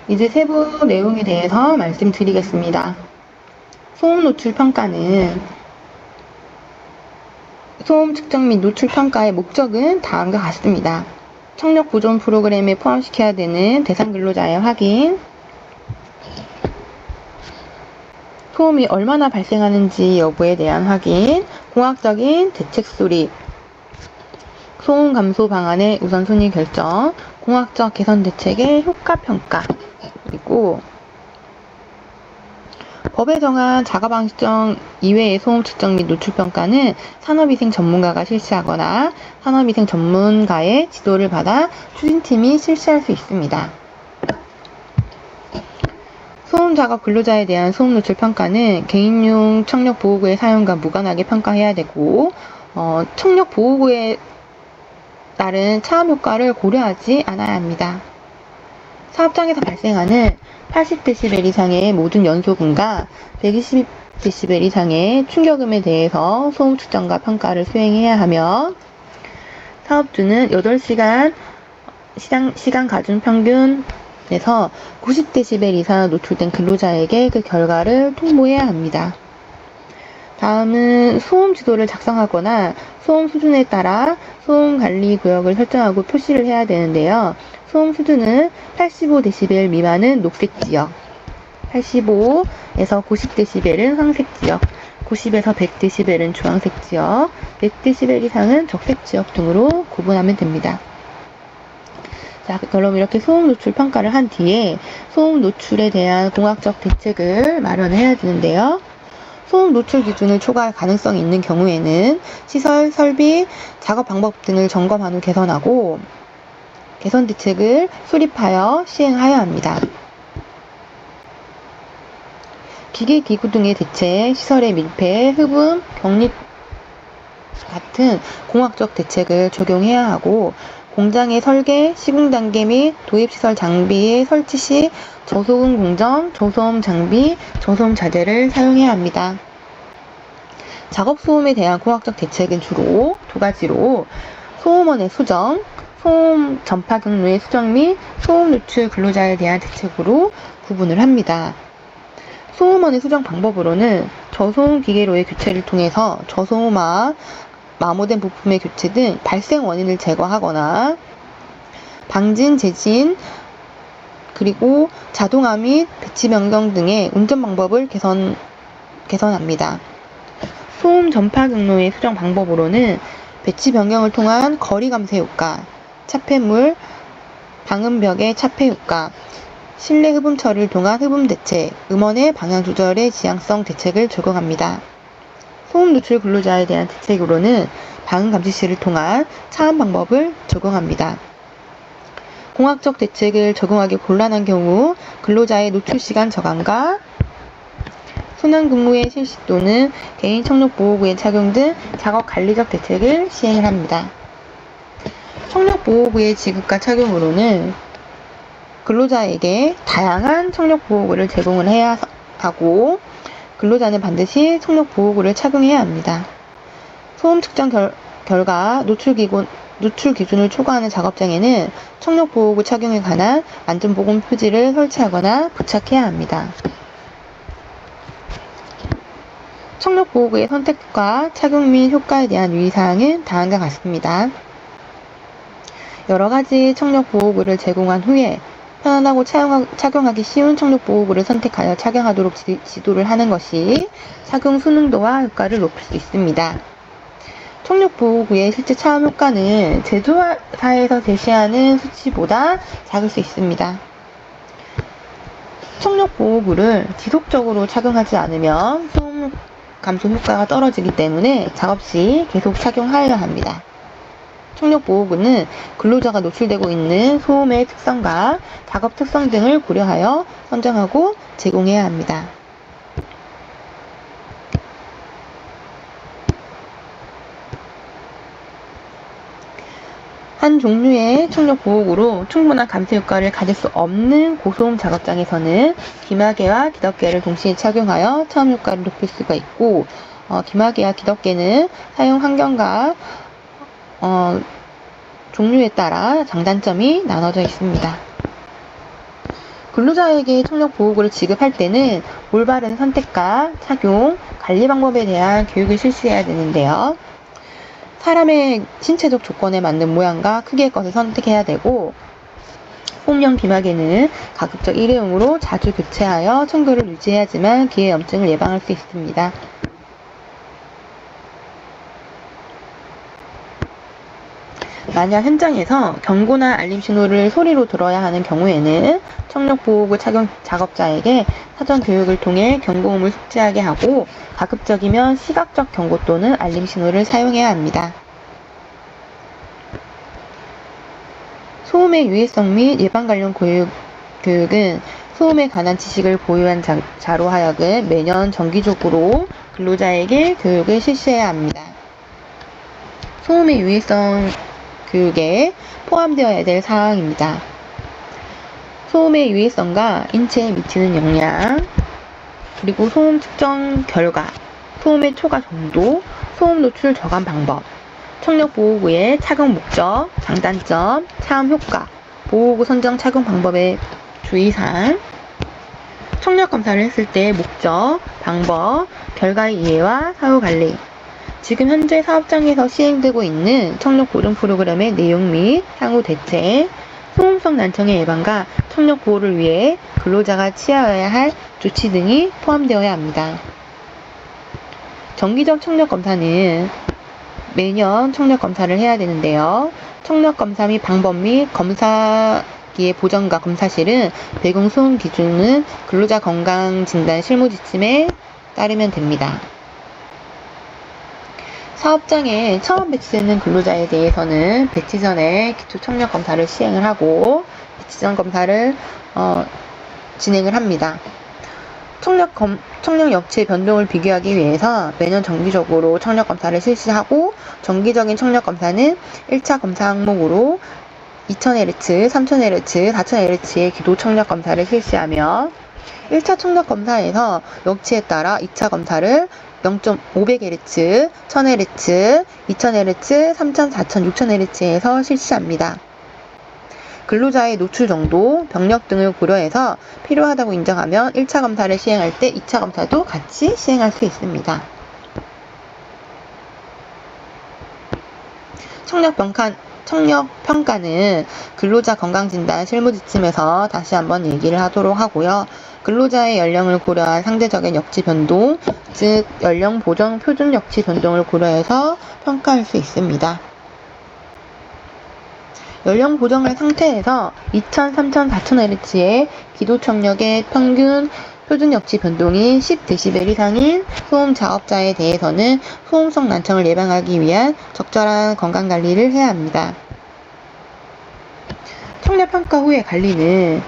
이제 세부 내용에 대해서 말씀드리겠습니다. 소음 노출 평가는 소음 측정 및 노출 평가의 목적은 다음과 같습니다. 청력 보존 프로그램에 포함시켜야 되는 대상 근로자의 확인, 소음이 얼마나 발생하는지 여부에 대한 확인, 공학적인 대책 수립, 소음 감소 방안의 우선순위 결정, 공학적 개선 대책의 효과 평가, 그리고 법에 정한 작업항 측정 이외의 소음 측정 및 노출 평가는 산업위생 전문가가 실시하거나 산업위생 전문가의 지도를 받아 추진팀이 실시할 수 있습니다. 소음 작업 근로자에 대한 소음 노출 평가는 개인용 청력 보호구의 사용과 무관하게 평가해야 되고, 청력 보호구에 따른 차음 효과를 고려하지 않아야 합니다. 사업장에서 발생하는 80dB 이상의 모든 연소음과 120dB 이상의 충격음에 대해서 소음 측정과 평가를 수행해야 하며, 사업주는 8시간 시간 가중 평균에서 90dB 이상 노출된 근로자에게 그 결과를 통보해야 합니다. 다음은 소음 지도를 작성하거나 소음 수준에 따라 소음 관리 구역을 설정하고 표시를 해야 되는데요. 소음 수준은 85dB 미만은 녹색 지역, 85에서 90dB은 황색 지역, 90에서 100dB은 주황색 지역, 100dB 이상은 적색 지역 등으로 구분하면 됩니다. 자, 그럼 이렇게 소음 노출 평가를 한 뒤에 소음 노출에 대한 공학적 대책을 마련해야 되는데요. 소음 노출 기준을 초과할 가능성이 있는 경우에는 시설, 설비, 작업 방법 등을 점검한 후 개선하고 개선 대책을 수립하여 시행하여야 합니다. 기계, 기구 등의 대책, 시설의 밀폐, 흡음, 격리 같은 공학적 대책을 적용해야 하고, 공장의 설계, 시공 단계 및 도입시설 장비의 설치 시 저소음 공정, 저소음 장비, 저소음 자재를 사용해야 합니다. 작업 소음에 대한 공학적 대책은 주로 두 가지로 소음원의 수정, 소음 전파 경로의 수정 및 소음 노출 근로자에 대한 대책으로 구분을 합니다. 소음원의 수정 방법으로는 저소음 기계로의 교체를 통해서 저소음화, 마모된 부품의 교체 등 발생 원인을 제거하거나 방진, 재진, 그리고 자동화 및 배치 변경 등의 운전 방법을 개선합니다. 소음 전파 경로의 수정 방법으로는 배치 변경을 통한 거리 감소 효과, 차폐물, 방음벽의 차폐 효과, 실내 흡음처를 통한 흡음 대책, 음원의 방향 조절의 지향성 대책을 적용합니다. 소음 노출 근로자에 대한 대책으로는 방음 감지실을 통한 차음 방법을 적용합니다. 공학적 대책을 적용하기 곤란한 경우 근로자의 노출 시간 저감과 순환 근무의 실시 또는 개인 청력 보호구의 착용 등 작업 관리적 대책을 시행을 합니다. 청력 보호구의 지급과 착용으로는 근로자에게 다양한 청력 보호구를 제공을 해야 하고, 근로자는 반드시 청력 보호구를 착용해야 합니다. 소음 측정 결과 노출 기준을 초과하는 작업장에는 청력 보호구 착용에 관한 안전보건 표지를 설치하거나 부착해야 합니다. 청력 보호구의 선택과 착용 및 효과에 대한 유의사항은 다음과 같습니다. 여러 가지 청력 보호구를 제공한 후에 편안하고 착용하기 쉬운 청력 보호구를 선택하여 착용하도록 지도를 하는 것이 착용 수능도와 효과를 높일 수 있습니다. 청력 보호구의 실제 차음 효과는 제조사에서 제시하는 수치보다 작을 수 있습니다. 청력 보호구를 지속적으로 착용하지 않으면 소음 감소 효과가 떨어지기 때문에 작업 시 계속 착용하여야 합니다. 청력 보호구는 근로자가 노출되고 있는 소음의 특성과 작업 특성 등을 고려하여 선정하고 제공해야 합니다. 한 종류의 청력 보호구로 충분한 감소 효과를 가질 수 없는 고소음 작업장에서는 기마개와 기덮개를 동시에 착용하여 차음 효과를 높일 수가 있고, 기마개와 기덮개는 사용 환경과 종류에 따라 장단점이 나눠져 있습니다. 근로자에게 청력보호구를 지급할 때는 올바른 선택과 착용, 관리 방법에 대한 교육을 실시해야 되는데요. 사람의 신체적 조건에 맞는 모양과 크기의 것을 선택해야 되고, 폼형 비마개는 가급적 일회용으로 자주 교체하여 청결을 유지해야지만 기회염증을 예방할 수 있습니다. 만약 현장에서 경고나 알림 신호를 소리로 들어야 하는 경우에는 청력보호구 착용 작업자에게 사전 교육을 통해 경고음을 숙지하게 하고, 가급적이면 시각적 경고 또는 알림 신호를 사용해야 합니다. 소음의 유해성 및 예방 관련 교육은 소음에 관한 지식을 보유한 자로 하여금 매년 정기적으로 근로자에게 교육을 실시해야 합니다. 소음의 유해성 교육에 포함되어야 될 사항입니다. 소음의 유해성과 인체에 미치는 영향, 그리고 소음 측정 결과, 소음의 초과 정도, 소음 노출 저감 방법, 청력보호구의 착용 목적, 장단점, 차음 효과, 보호구 선정 착용 방법의 주의사항, 청력검사를 했을 때 목적, 방법, 결과의 이해와 사후관리, 지금 현재 사업장에서 시행되고 있는 청력보존 프로그램의 내용 및 향후 대책, 소음성 난청의 예방과 청력보호를 위해 근로자가 취하여야 할 조치 등이 포함되어야 합니다. 정기적 청력검사는 매년 청력검사를 해야 되는데요. 청력검사 및 방법 및 검사기의 보정과 검사실은 배경 소음 기준은 근로자 건강진단 실무 지침에 따르면 됩니다. 사업장에 처음 배치되는 근로자에 대해서는 배치 전에 기초 청력 검사를 시행을 하고 배치 전 검사를 진행을 합니다. 청력 역치의 변동을 비교하기 위해서 매년 정기적으로 청력 검사를 실시하고, 정기적인 청력 검사는 1차 검사 항목으로 2000Hz, 3000Hz, 4000Hz의 기도 청력 검사를 실시하며, 1차 청력 검사에서 역치에 따라 2차 검사를 0.500Hz, 1000Hz, 2000Hz, 3000, 4000, 6000Hz에서 실시합니다. 근로자의 노출 정도, 병력 등을 고려해서 필요하다고 인정하면 1차 검사를 시행할 때 2차 검사도 같이 시행할 수 있습니다. 청력 평가는 근로자 건강진단 실무지침에서 다시 한번 얘기를 하도록 하고요. 근로자의 연령을 고려한 상대적인 역치 변동, 즉 연령 보정 표준 역치 변동을 고려해서 평가할 수 있습니다. 연령 보정한 상태에서 2000, 3000, 4000Hz의 기도 청력의 평균 표준 역치 변동이 10dB 이상인 소음 작업자에 대해서는 소음성 난청을 예방하기 위한 적절한 건강관리를 해야 합니다. 청력평가 후의 관리는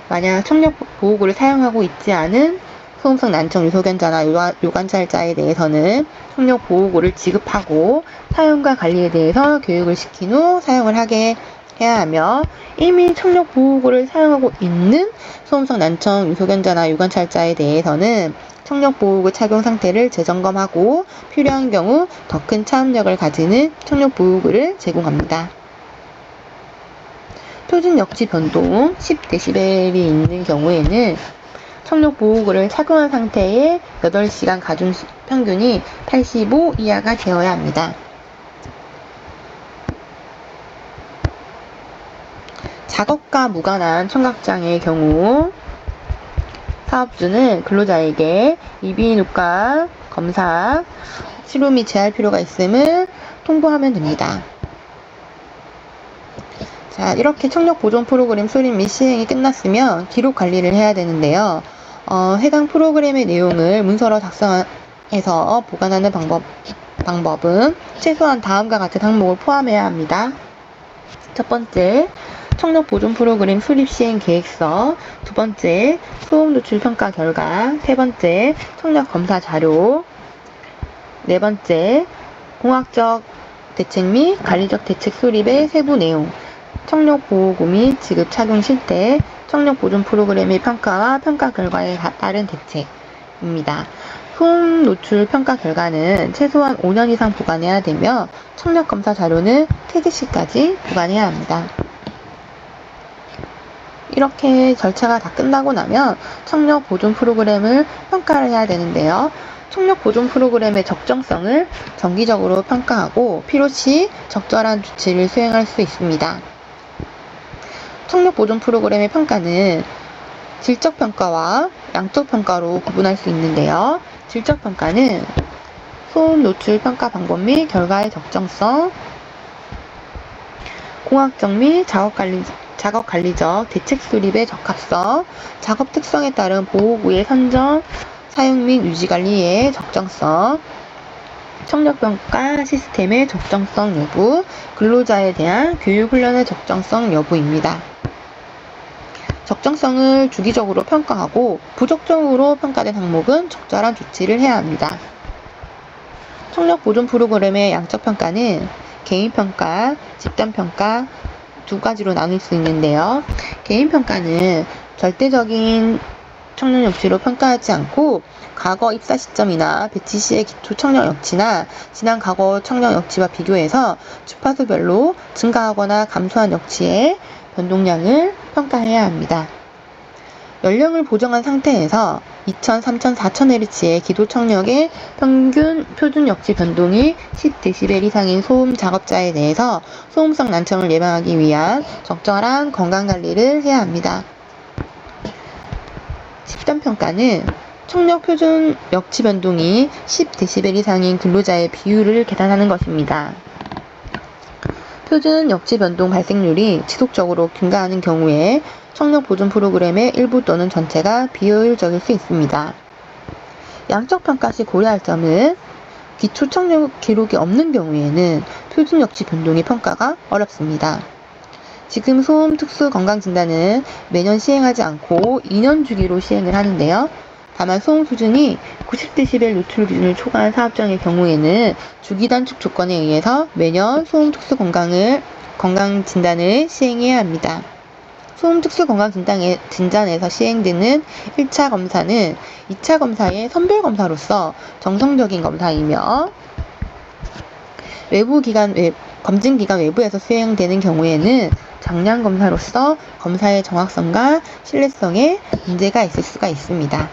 만약 청력보호구를 사용하고 있지 않은 소음성 난청 유소견자나 요관찰자에 대해서는 청력보호구를 지급하고 사용과 관리에 대해서 교육을 시킨 후 사용을 하게 해야 하며, 이미 청력보호구를 사용하고 있는 소음성 난청 유소견자나 요관찰자에 대해서는 청력보호구 착용 상태를 재점검하고 필요한 경우 더 큰 차음력을 가지는 청력보호구를 제공합니다. 표준 역치 변동 10dB이 있는 경우에는 청력보호구를 착용한 상태의 8시간 가중 평균이 85 이하가 되어야 합니다. 작업과 무관한 청각장애의 경우 사업주는 근로자에게 이비인후과 검사, 치료 및 재할 필요가 있음을 통보하면 됩니다. 자, 이렇게 청력 보존 프로그램 수립 및 시행이 끝났으면 기록 관리를 해야 되는데요. 해당 프로그램의 내용을 문서로 작성해서 보관하는 방법은 최소한 다음과 같은 항목을 포함해야 합니다. 첫 번째, 청력 보존 프로그램 수립 시행 계획서. 두 번째, 소음 노출 평가 결과. 세 번째, 청력 검사 자료. 네 번째, 공학적 대책 및 관리적 대책 수립의 세부 내용. 청력 보호구 및 지급 착용 실태, 청력 보존 프로그램의 평가와 평가 결과에 따른 대책입니다. 소음 노출 평가 결과는 최소한 5년 이상 보관해야 되며, 청력 검사 자료는 퇴직 시까지 보관해야 합니다. 이렇게 절차가 다 끝나고 나면 청력 보존 프로그램을 평가를 해야 되는데요. 청력 보존 프로그램의 적정성을 정기적으로 평가하고 필요시 적절한 조치를 수행할 수 있습니다. 청력 보존 프로그램의 평가는 질적 평가와 양적 평가로 구분할 수 있는데요. 질적 평가는 소음 노출 평가 방법 및 결과의 적정성, 공학적 및 작업 관리적 대책 수립의 적합성, 작업 특성에 따른 보호구의 선정, 사용 및 유지 관리의 적정성, 청력평가 시스템의 적정성 여부, 근로자에 대한 교육 훈련의 적정성 여부입니다. 적정성을 주기적으로 평가하고 부적정으로 평가된 항목은 적절한 조치를 해야 합니다. 청력 보존 프로그램의 양적 평가는 개인 평가, 집단 평가 두 가지로 나눌 수 있는데요. 개인 평가는 절대적인 청력 역치로 평가하지 않고 과거 입사 시점이나 배치 시의 기초 청력 역치나 지난 과거 청력 역치와 비교해서 주파수별로 증가하거나 감소한 역치의 변동량을 평가해야 합니다. 연령을 보정한 상태에서 2000, 3000, 4000Hz의 기도 청력의 평균 표준 역치 변동이 10dB 이상인 소음 작업자에 대해서 소음성 난청을 예방하기 위한 적절한 건강관리를 해야 합니다. 집단 평가는 청력 표준 역치 변동이 10dB 이상인 근로자의 비율을 계산하는 것입니다. 표준 역치 변동 발생률이 지속적으로 증가하는 경우에 청력 보존 프로그램의 일부 또는 전체가 비효율적일 수 있습니다. 양적 평가 시 고려할 점은 기초 청력 기록이 없는 경우에는 표준 역치 변동의 평가가 어렵습니다. 지금 소음 특수 건강 진단은 매년 시행하지 않고 2년 주기로 시행을 하는데요. 다만 소음 수준이 90dB 노출 기준을 초과한 사업장의 경우에는 주기 단축 조건에 의해서 매년 소음 특수 건강 진단을 시행해야 합니다. 소음 특수 건강 진단에서 시행되는 1차 검사는 2차 검사의 선별 검사로서 정성적인 검사이며 검진 기관 외부에서 수행되는 경우에는 정량 검사로서 검사의 정확성과 신뢰성에 문제가 있을 수가 있습니다.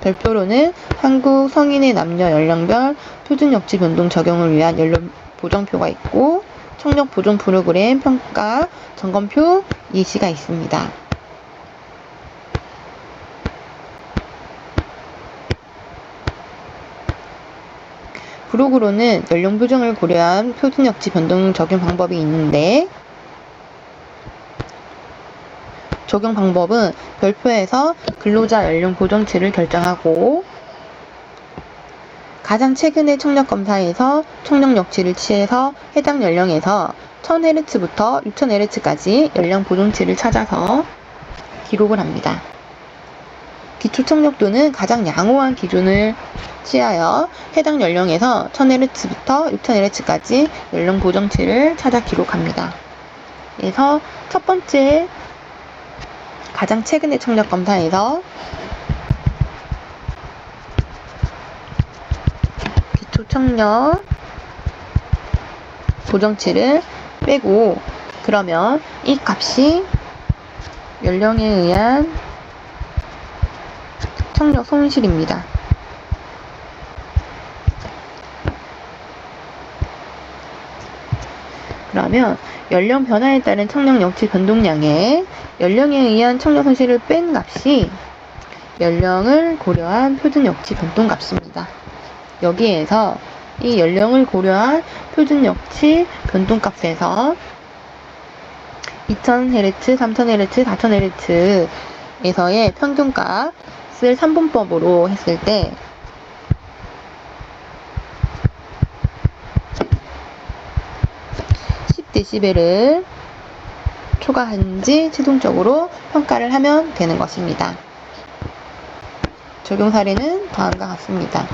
별표로는 한국 성인의 남녀 연령별 표준 역치 변동 적용을 위한 연령 보정표가 있고 청력 보존 프로그램 평가 점검표 예시가 있습니다. 부록으로는 연령 보정을 고려한 표준 역치 변동 적용 방법이 있는데 적용 방법은 별표에서 근로자 연령 보정치를 결정하고 가장 최근의 청력 검사에서 청력 역치를 취해서 해당 연령에서 1000Hz부터 6000Hz까지 연령 보정치를 찾아서 기록을 합니다. 기초 청력도는 가장 양호한 기준을 취하여 해당 연령에서 1000Hz부터 6000Hz까지 연령 보정치를 찾아 기록합니다. 그래서 첫 번째 가장 최근의 청력 검사에서 기초 청력 보정치를 빼고 그러면 이 값이 연령에 의한 청력 손실입니다. 그러면 연령 변화에 따른 청력 역치 변동량에 연령에 의한 청력 손실을 뺀 값이 연령을 고려한 표준 역치 변동 값입니다. 여기에서 이 연령을 고려한 표준 역치 변동 값에서 2000Hz, 3000Hz, 4000Hz에서의 평균값을 3분법으로 했을 때 10dB를 초과한지 최종적으로 평가를 하면 되는 것입니다. 적용 사례는 다음과 같습니다.